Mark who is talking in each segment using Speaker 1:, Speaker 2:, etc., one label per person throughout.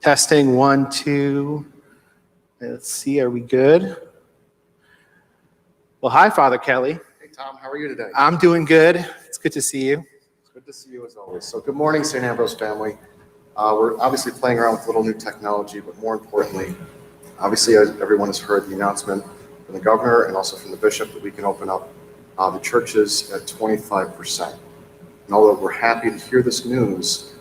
Speaker 1: Testing 1, 2. Let's see, are we good? Well, hi, Father Kelly.
Speaker 2: Hey, Tom, how are you today?
Speaker 1: I'm doing good. It's good to see you.
Speaker 2: It's good to see you as always. So good morning, St. Ambrose family. We're obviously playing around with a little new technology, but more importantly, obviously everyone has heard the announcement from the governor and also from the bishop that we can open up the churches at 25%. And although we're happy to hear this news,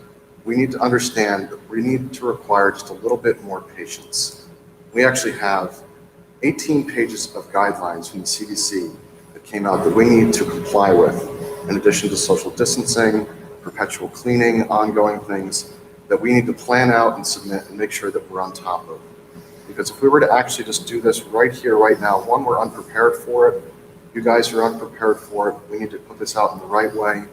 Speaker 2: we need to understand that we need to require just a little bit more patience. We actually have 18 pages of guidelines from the CDC that came out that we need to comply with, in addition to social distancing, perpetual cleaning, ongoing things that we need to plan out and submit and make sure that we're on top of. Because if we were to actually just do this right here, right now, one, we're unprepared for it. You guys are unprepared for it. We need to put this out in the right way.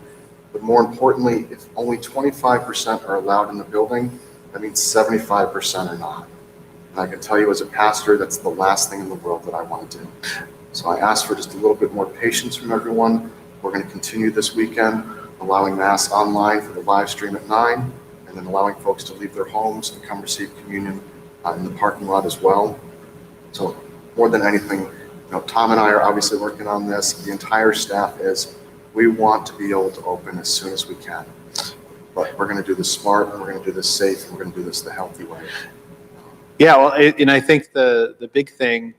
Speaker 2: But more importantly, if only 25% are allowed in the building, that means 75% are not. And I can tell you as a pastor, that's the last thing in the world that I want to do. So I ask for just a little bit more patience from everyone. We're going to continue this weekend, allowing Mass online for the live stream at 9, and then allowing folks to leave their homes and come receive communion in the parking lot as well. So more than anything, Tom and I are obviously working on this. The entire staff is. We want to be able to open as soon as we can. But we're going to do this smart, and we're going to do this safe, and we're going to do this the healthy way.
Speaker 1: Yeah, well, and I think the big thing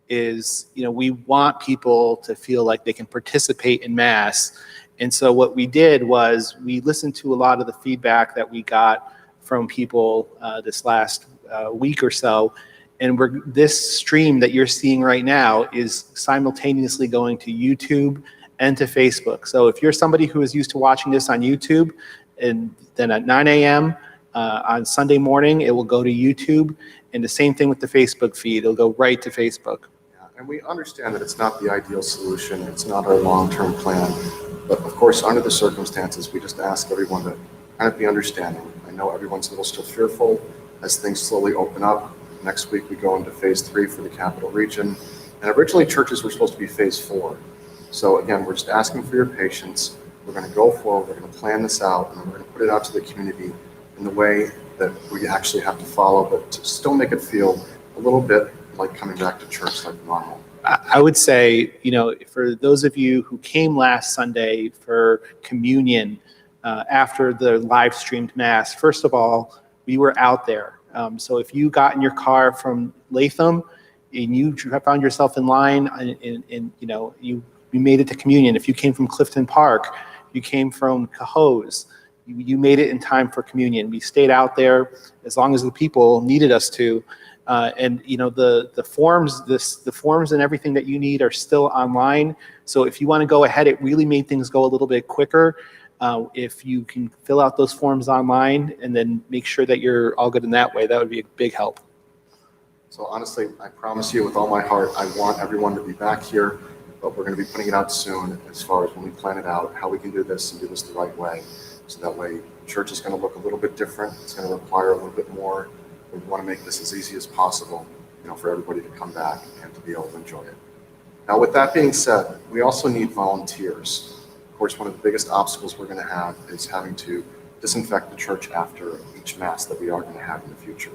Speaker 1: is, we want people to feel like they can participate in Mass. And so what we did was we listened to a lot of the feedback that we got from people this last week or so. And this stream that you're seeing right now is simultaneously going to YouTube and to Facebook. So if you're somebody who is used to watching this on YouTube, and then at 9 a.m. On Sunday morning, it will go to YouTube. And the same thing with the Facebook feed. It'll go right to Facebook.
Speaker 2: Yeah, and we understand that it's not the ideal solution. It's not our long-term plan. But of course, under the circumstances, we just ask everyone to kind of be understanding. I know everyone's a little still fearful as things slowly open up. Next week, we go into phase 3 for the capital region. And originally, churches were supposed to be phase 4. So again, we're just asking for your patience. We're going to go forward. We're going to plan this out, and we're going to put it out to the community in the way that we actually have to follow, but to still make it feel a little bit like coming back to church like normal.
Speaker 1: I would say, for those of you who came last Sunday for communion after the live streamed Mass, first of all, we were out there. So if you got in your car from Latham and you found yourself in line and you made it to communion. If you came from Clifton Park, you came from Cohoes, you made it in time for communion. We stayed out there as long as the people needed us to. And the forms and everything that you need are still online. So if you want to go ahead, it really made things go a little bit quicker. If you can fill out those forms online and then make sure that you're all good in that way, that would be a big help.
Speaker 2: So honestly, I promise you with all my heart, I want everyone to be back here, but we're going to be putting it out soon as far as when we plan it out, how we can do this and do this the right way. So that way, church is going to look a little bit different. It's going to require a little bit more. We want to make this as easy as possible, for everybody to come back and to be able to enjoy it. Now, with that being said, we also need volunteers. Of course, one of the biggest obstacles we're going to have is having to disinfect the church after each Mass that we are going to have in the future.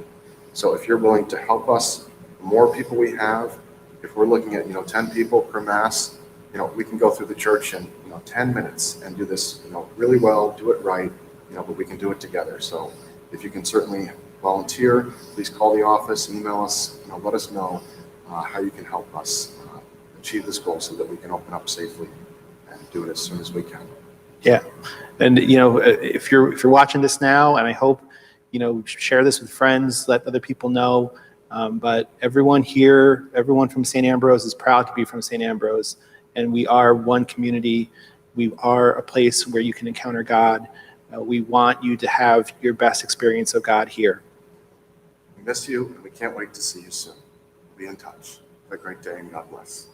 Speaker 2: So if you're willing to help us, the more people we have, if we're looking at 10 people per Mass, we can go through the church in 10 minutes and do this really well, do it right, but we can do it together. So if you can certainly volunteer, please call the office, email us, let us know how you can help us achieve this goal so that we can open up safely and do it as soon as we can.
Speaker 1: Yeah, and if you're watching this now, and I hope share this with friends, let other people know. But everyone here, everyone from St. Ambrose is proud to be from St. Ambrose, and we are one community. We are a place where you can encounter God. We want you to have your best experience of God here.
Speaker 2: We miss you, and we can't wait to see you soon. Be in touch. Have a great day, and God bless.